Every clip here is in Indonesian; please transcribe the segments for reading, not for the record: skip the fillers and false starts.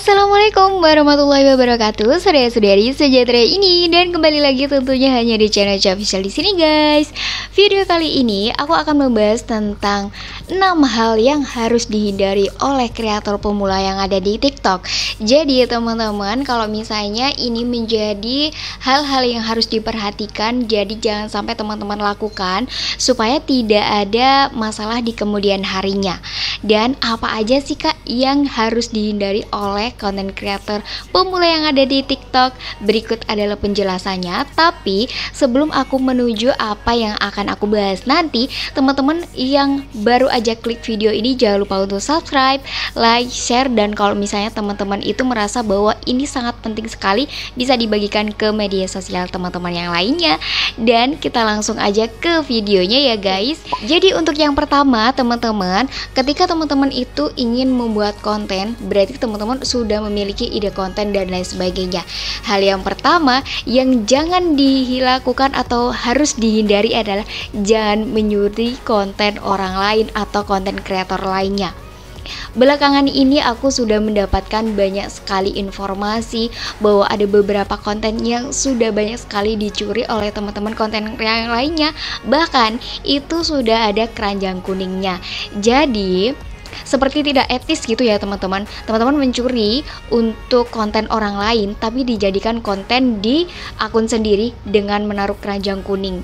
Assalamualaikum warahmatullahi wabarakatuh, saudara-saudari sejahtera ini, dan kembali lagi tentunya hanya di channel Official di sini, guys. Video kali ini aku akan membahas tentang 6 hal yang harus dihindari oleh kreator pemula yang ada di TikTok. Jadi teman-teman, kalau misalnya ini menjadi hal-hal yang harus diperhatikan, jadi jangan sampai teman-teman lakukan supaya tidak ada masalah di kemudian harinya. Dan apa aja sih Kak yang harus dihindari oleh content creator pemula yang ada di TikTok? Berikut adalah penjelasannya. Tapi sebelum aku menuju apa yang akan aku bahas nanti, teman-teman yang baru aja klik video ini jangan lupa untuk subscribe, like, share, dan kalau misalnya teman-teman itu merasa bahwa ini sangat penting sekali, bisa dibagikan ke media sosial teman-teman yang lainnya. Dan kita langsung aja ke videonya ya guys. Jadi untuk yang pertama teman-teman, ketika teman-teman itu ingin membuat konten, berarti teman-teman sudah memiliki ide konten dan lain sebagainya. Hal yang pertama yang jangan dilakukan atau harus dihindari adalah jangan menyuri konten orang lain atau konten kreator lainnya. Belakangan ini aku sudah mendapatkan banyak sekali informasi bahwa ada beberapa konten yang sudah banyak sekali dicuri oleh teman-teman konten yang lainnya. Bahkan itu sudah ada keranjang kuningnya. Jadi seperti tidak etis gitu ya teman-teman. Teman-teman mencuri untuk konten orang lain tapi dijadikan konten di akun sendiri dengan menaruh keranjang kuning.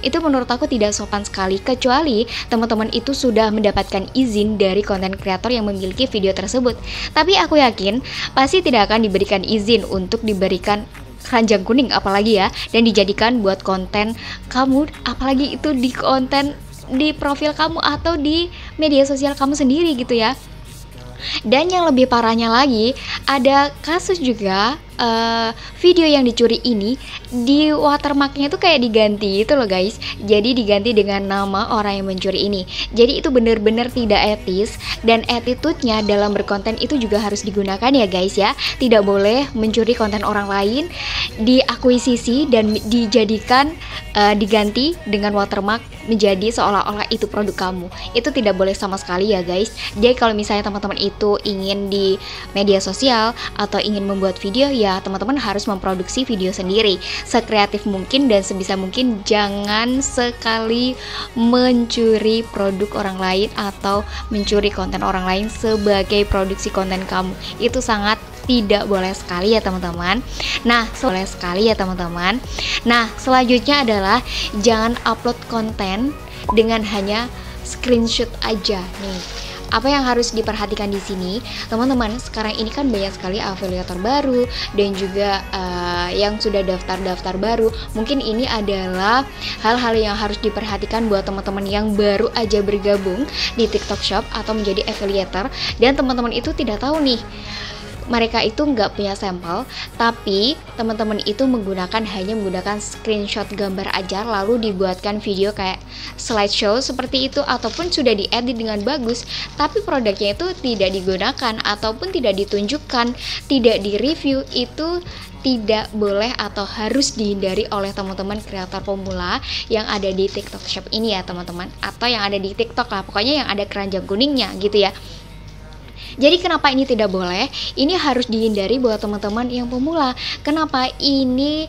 Itu menurut aku tidak sopan sekali, kecuali teman-teman itu sudah mendapatkan izin dari konten kreator yang memiliki video tersebut. Tapi aku yakin pasti tidak akan diberikan izin untuk diberikan keranjang kuning apalagi ya, dan dijadikan buat konten kamu, apalagi itu di konten di profil kamu atau di media sosial kamu sendiri gitu ya. Dan yang lebih parahnya lagi, ada kasus juga video yang dicuri ini di watermarknya tuh kayak diganti itu loh guys. Jadi diganti dengan nama orang yang mencuri ini. Jadi itu benar-benar tidak etis, dan attitude-nya dalam berkonten itu juga harus digunakan ya guys ya. Tidak boleh mencuri konten orang lain, diakuisisi dan dijadikan diganti dengan watermark menjadi seolah-olah itu produk kamu. Itu tidak boleh sama sekali ya guys. Jadi kalau misalnya teman-teman itu ingin di media sosial atau ingin membuat video, ya teman-teman harus memproduksi video sendiri sekreatif mungkin, dan sebisa mungkin jangan sekali mencuri produk orang lain atau mencuri konten orang lain sebagai produksi konten kamu. Itu sangat tidak boleh sekali ya teman-teman. Nah, selanjutnya adalah jangan upload konten dengan hanya screenshot aja nih. Apa yang harus diperhatikan di sini, teman-teman? Sekarang ini kan banyak sekali afiliator baru dan juga yang sudah daftar baru. Mungkin ini adalah hal-hal yang harus diperhatikan buat teman-teman yang baru aja bergabung di TikTok Shop atau menjadi affiliator, dan teman-teman itu tidak tahu nih, mereka itu nggak punya sampel, tapi teman-teman itu hanya menggunakan screenshot gambar aja lalu dibuatkan video kayak slideshow seperti itu, ataupun sudah diedit dengan bagus tapi produknya itu tidak digunakan ataupun tidak ditunjukkan, tidak direview. Itu tidak boleh atau harus dihindari oleh teman-teman kreator pemula yang ada di TikTok Shop ini ya teman-teman, atau yang ada di TikTok lah, pokoknya yang ada keranjang kuningnya gitu ya. Jadi kenapa ini tidak boleh? Ini harus dihindari buat teman-teman yang pemula. Kenapa? Ini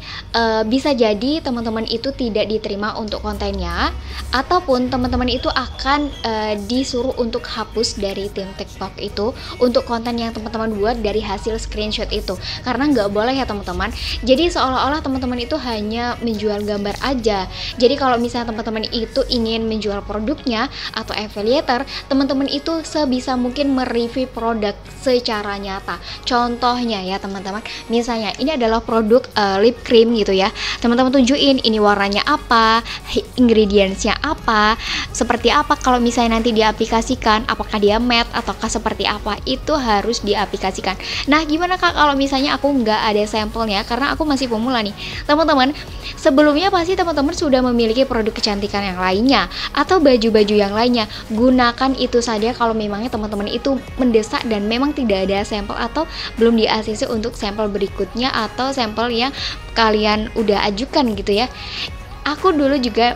bisa jadi teman-teman itu tidak diterima untuk kontennya, ataupun teman-teman itu akan disuruh untuk hapus dari tim TikTok itu untuk konten yang teman-teman buat dari hasil screenshot itu. Karena nggak boleh ya teman-teman. Jadi seolah-olah teman-teman itu hanya menjual gambar aja. Jadi kalau misalnya teman-teman itu ingin menjual produknya atau affiliator, teman-teman itu sebisa mungkin mereview produk secara nyata. Contohnya ya teman-teman, misalnya ini adalah produk lip cream gitu ya, teman-teman tunjukin ini warnanya apa, ingredientsnya apa, seperti apa. Kalau misalnya nanti diaplikasikan, apakah dia matte ataukah seperti apa, itu harus diaplikasikan. Nah gimana Kak kalau misalnya aku nggak ada sampelnya, karena aku masih pemula nih teman-teman. Sebelumnya pasti teman-teman sudah memiliki produk kecantikan yang lainnya atau baju-baju yang lainnya. Gunakan itu saja kalau memangnya teman-teman itu mendesak dan memang tidak ada sampel atau belum di ACC untuk sampel berikutnya atau sampel yang kalian udah ajukan gitu ya. Aku dulu juga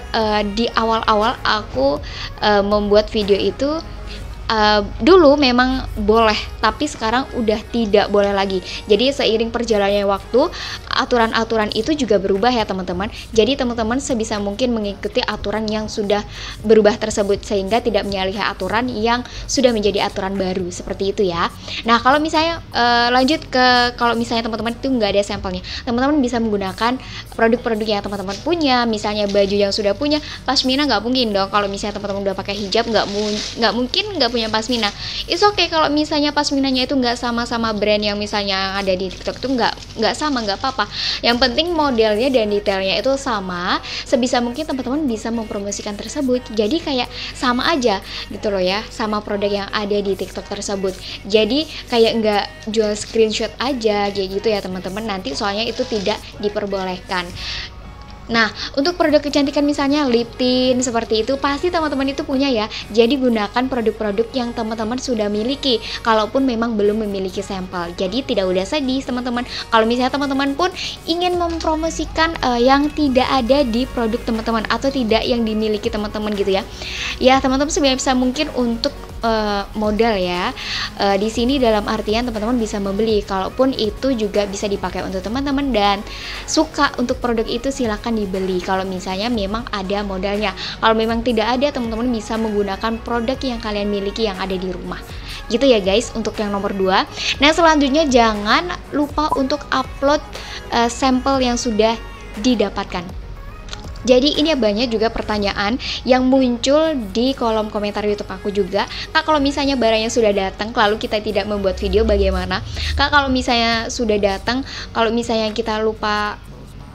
di awal-awal aku membuat video itu, dulu memang boleh, tapi sekarang udah tidak boleh lagi. Jadi seiring perjalannya waktu, aturan-aturan itu juga berubah ya teman-teman. Jadi teman-teman sebisa mungkin mengikuti aturan yang sudah berubah tersebut, sehingga tidak menyalahi aturan yang sudah menjadi aturan baru, seperti itu ya. Nah kalau misalnya lanjut ke, kalau misalnya teman-teman itu nggak ada sampelnya, teman-teman bisa menggunakan produk-produk yang teman-teman punya. Misalnya baju yang sudah punya, pasmina nggak mungkin dong. Kalau misalnya teman-teman udah pakai hijab, nggak mungkin nggak punya pasmina. It's okay kalau misalnya pasminanya itu nggak sama-sama brand yang misalnya ada di TikTok itu nggak sama, nggak apa-apa. Yang penting modelnya dan detailnya itu sama. Sebisa mungkin teman-teman bisa mempromosikan tersebut. Jadi kayak sama aja gitu loh ya, sama produk yang ada di TikTok tersebut. Jadi kayak nggak jual screenshot aja kayak gitu ya teman-teman. Nanti soalnya itu tidak diperbolehkan. Nah, untuk produk kecantikan misalnya lip tint seperti itu, pasti teman-teman itu punya ya. Jadi gunakan produk-produk yang teman-teman sudah miliki, kalaupun memang belum memiliki sampel. Jadi tidak udah sedih teman-teman. Kalau misalnya teman-teman pun ingin mempromosikan yang tidak ada di produk teman-teman atau tidak yang dimiliki teman-teman gitu ya. Ya, teman-teman sebisa mungkin untuk modal ya. Di sini dalam artian teman-teman bisa membeli, kalaupun itu juga bisa dipakai untuk teman-teman dan suka untuk produk itu silakan dibeli kalau misalnya memang ada modalnya. Kalau memang tidak ada, teman-teman bisa menggunakan produk yang kalian miliki yang ada di rumah. Gitu ya guys, untuk yang nomor 2. Nah, selanjutnya jangan lupa untuk upload sampel yang sudah didapatkan. Jadi ini banyak juga pertanyaan yang muncul di kolom komentar YouTube aku juga. Kak, kalau misalnya barangnya sudah datang lalu kita tidak membuat video bagaimana? Kak, kalau misalnya sudah datang, kalau misalnya kita lupa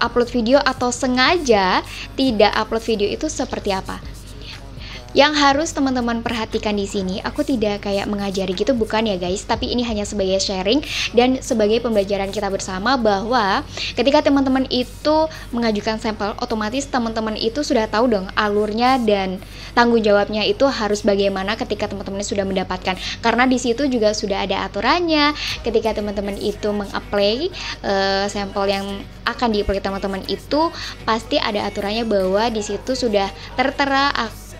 upload video atau sengaja tidak upload video itu seperti apa? Yang harus teman-teman perhatikan di sini, aku tidak kayak mengajari gitu, bukan ya guys, tapi ini hanya sebagai sharing dan sebagai pembelajaran kita bersama bahwa ketika teman-teman itu mengajukan sampel, otomatis teman-teman itu sudah tahu dong alurnya dan tanggung jawabnya itu harus bagaimana ketika teman-teman sudah mendapatkan. Karena di situ juga sudah ada aturannya. Ketika teman-teman itu mengapply sampel yang akan di-apply teman-teman itu pasti ada aturannya bahwa di situ sudah tertera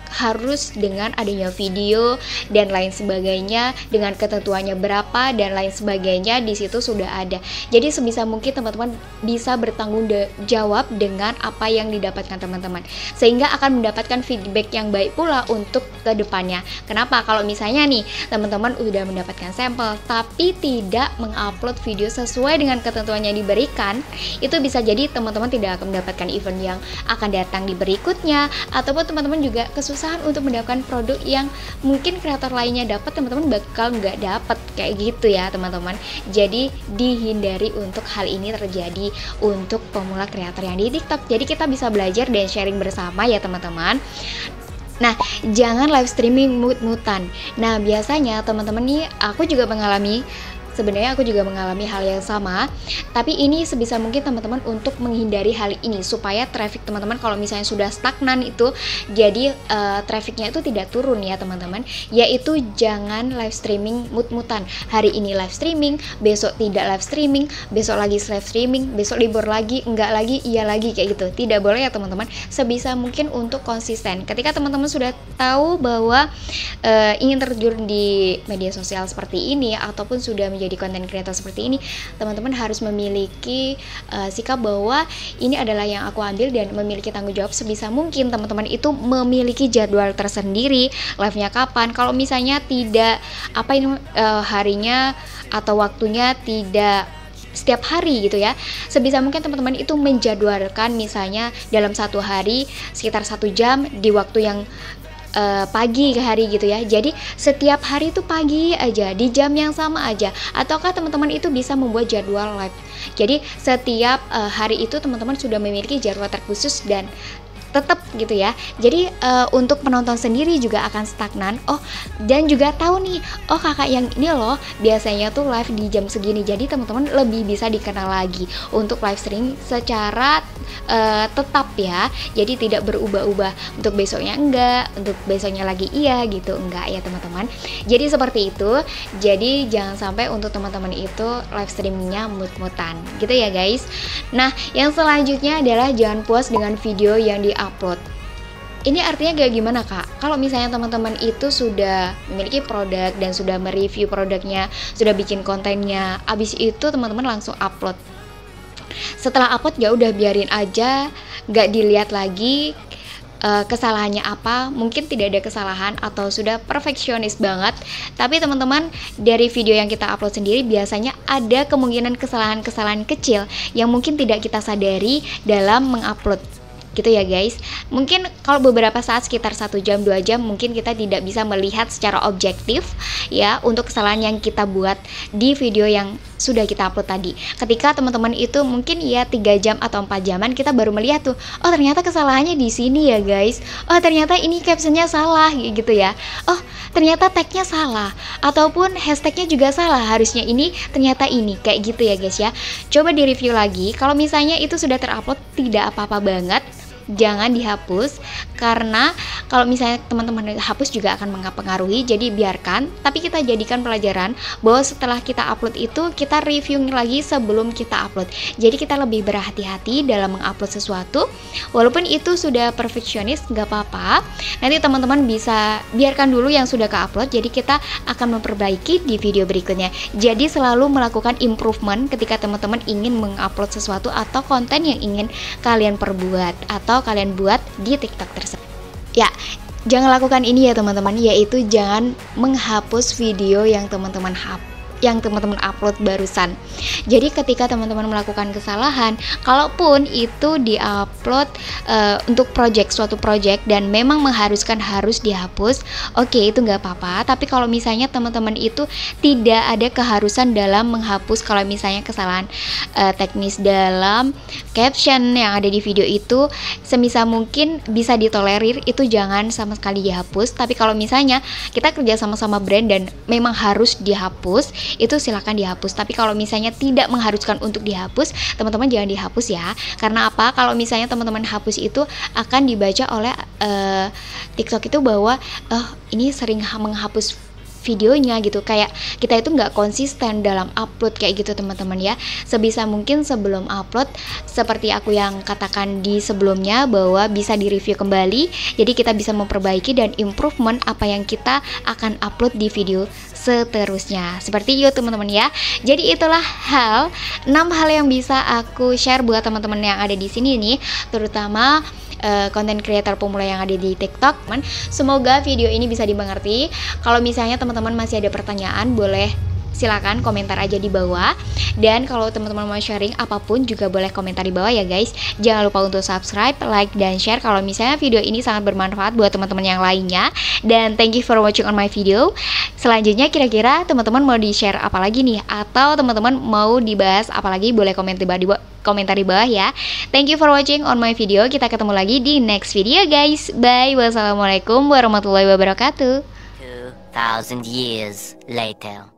harus dengan adanya video dan lain sebagainya, dengan ketentuannya berapa dan lain sebagainya di situ sudah ada. Jadi sebisa mungkin teman-teman bisa bertanggung jawab dengan apa yang didapatkan teman-teman, sehingga akan mendapatkan feedback yang baik pula untuk kedepannya. Kenapa? Kalau misalnya nih teman-teman udah mendapatkan sampel tapi tidak mengupload video sesuai dengan ketentuan yang diberikan, itu bisa jadi teman-teman tidak akan mendapatkan event yang akan datang di berikutnya, ataupun teman-teman juga kesusahan untuk mendapatkan produk yang mungkin kreator lainnya dapat, teman-teman bakal nggak dapat kayak gitu ya teman-teman. Jadi dihindari untuk hal ini terjadi untuk pemula kreator yang di TikTok. Jadi kita bisa belajar dan sharing bersama ya teman-teman. Nah, jangan live streaming mut-mutan. Nah, biasanya teman-teman nih, sebenarnya aku juga mengalami hal yang sama, tapi ini sebisa mungkin teman-teman untuk menghindari hal ini supaya traffic teman-teman kalau misalnya sudah stagnan itu, jadi trafficnya itu tidak turun ya teman-teman. Yaitu jangan live streaming mut-mutan. Hari ini live streaming, besok tidak live streaming, besok lagi live streaming, besok libur lagi, enggak lagi, iya lagi, kayak gitu. Tidak boleh ya teman-teman. Sebisa mungkin untuk konsisten. Ketika teman-teman sudah tahu bahwa ingin terjun di media sosial seperti ini ataupun sudah menjadi konten kreator seperti ini, teman-teman harus memiliki sikap bahwa ini adalah yang aku ambil dan memiliki tanggung jawab. Sebisa mungkin teman-teman itu memiliki jadwal tersendiri, live-nya kapan. Kalau misalnya tidak harinya atau waktunya tidak setiap hari gitu ya, sebisa mungkin teman-teman itu menjadwalkan misalnya dalam satu hari sekitar 1 jam di waktu yang pagi ke hari gitu ya. Jadi setiap hari itu pagi aja di jam yang sama aja, ataukah teman-teman itu bisa membuat jadwal live. Jadi setiap hari itu teman-teman sudah memiliki jadwal terkhusus dan tetap gitu ya. Jadi untuk penonton sendiri juga akan stagnan. Oh, dan juga tahu nih, oh kakak yang ini loh biasanya tuh live di jam segini. Jadi teman-teman lebih bisa dikenal lagi untuk live streaming secara tetap ya. Jadi tidak berubah-ubah, untuk besoknya enggak, untuk besoknya lagi iya gitu, enggak ya teman-teman. Jadi seperti itu. Jadi jangan sampai untuk teman-teman itu live streamingnya mut-mutan gitu ya guys. Nah, yang selanjutnya adalah jangan puas dengan video yang upload. Ini artinya kayak gimana kak? Kalau misalnya teman-teman itu sudah memiliki produk dan sudah mereview produknya, sudah bikin kontennya, abis itu teman-teman langsung upload. Setelah upload ya udah biarin aja, nggak dilihat lagi kesalahannya apa. Mungkin tidak ada kesalahan atau sudah perfeksionis banget, tapi teman-teman dari video yang kita upload sendiri biasanya ada kemungkinan kesalahan-kesalahan kecil yang mungkin tidak kita sadari dalam mengupload gitu ya guys. Mungkin kalau beberapa saat sekitar 1 jam 2 jam mungkin kita tidak bisa melihat secara objektif ya untuk kesalahan yang kita buat di video yang sudah kita upload tadi. Ketika teman-teman itu mungkin ya 3 jam atau 4 jaman kita baru melihat tuh, oh ternyata kesalahannya di sini ya guys, oh ternyata ini captionnya salah gitu ya, oh ternyata tagnya salah ataupun hashtagnya juga salah, harusnya ini ternyata ini, kayak gitu ya guys ya. Coba di review lagi, kalau misalnya itu sudah terupload tidak apa-apa banget, jangan dihapus, karena kalau misalnya teman-teman hapus juga akan mempengaruhi. Jadi biarkan, tapi kita jadikan pelajaran bahwa setelah kita upload itu kita review lagi sebelum kita upload. Jadi kita lebih berhati-hati dalam mengupload sesuatu. Walaupun itu sudah perfeksionis nggak apa-apa, nanti teman-teman bisa biarkan dulu yang sudah ke-upload, jadi kita akan memperbaiki di video berikutnya. Jadi selalu melakukan improvement ketika teman-teman ingin mengupload sesuatu atau konten yang ingin kalian perbuat atau kalian buat di TikTok tersebut. Ya, jangan lakukan ini ya teman-teman, yaitu jangan menghapus video yang teman-teman upload barusan. Jadi ketika teman-teman melakukan kesalahan, kalaupun itu diupload untuk suatu project dan memang mengharuskan harus dihapus, oke, itu nggak apa-apa. Tapi kalau misalnya teman-teman itu tidak ada keharusan dalam menghapus, kalau misalnya kesalahan teknis dalam caption yang ada di video itu semisal mungkin bisa ditolerir, itu jangan sama sekali dihapus. Tapi kalau misalnya kita kerja sama-sama brand dan memang harus dihapus, itu silakan dihapus. Tapi kalau misalnya tidak mengharuskan untuk dihapus, teman-teman jangan dihapus ya. Karena apa? Kalau misalnya teman-teman hapus itu akan dibaca oleh TikTok itu bahwa ini sering menghapus videonya gitu, kayak kita itu nggak konsisten dalam upload kayak gitu teman-teman ya. Sebisa mungkin sebelum upload, seperti aku yang katakan di sebelumnya, bahwa bisa direview kembali, jadi kita bisa memperbaiki dan improvement apa yang kita akan upload di video seterusnya. Seperti itu teman-teman ya. Jadi itulah 6 hal yang bisa aku share buat teman-teman yang ada di sini nih, terutama konten creator pemula yang ada di TikTok. Semoga video ini bisa dimengerti. Kalau misalnya teman-teman masih ada pertanyaan, boleh silakan komentar aja di bawah. Dan kalau teman-teman mau sharing apapun juga boleh komentar di bawah ya guys. Jangan lupa untuk subscribe, like, dan share kalau misalnya video ini sangat bermanfaat buat teman-teman yang lainnya. Dan thank you for watching on my video. Selanjutnya kira-kira teman-teman mau di-share apa lagi nih? Atau teman-teman mau dibahas apa lagi? Boleh komentar di bawah ya. Thank you for watching on my video. Kita ketemu lagi di next video guys. Bye. Wassalamualaikum warahmatullahi wabarakatuh. 2000 years later.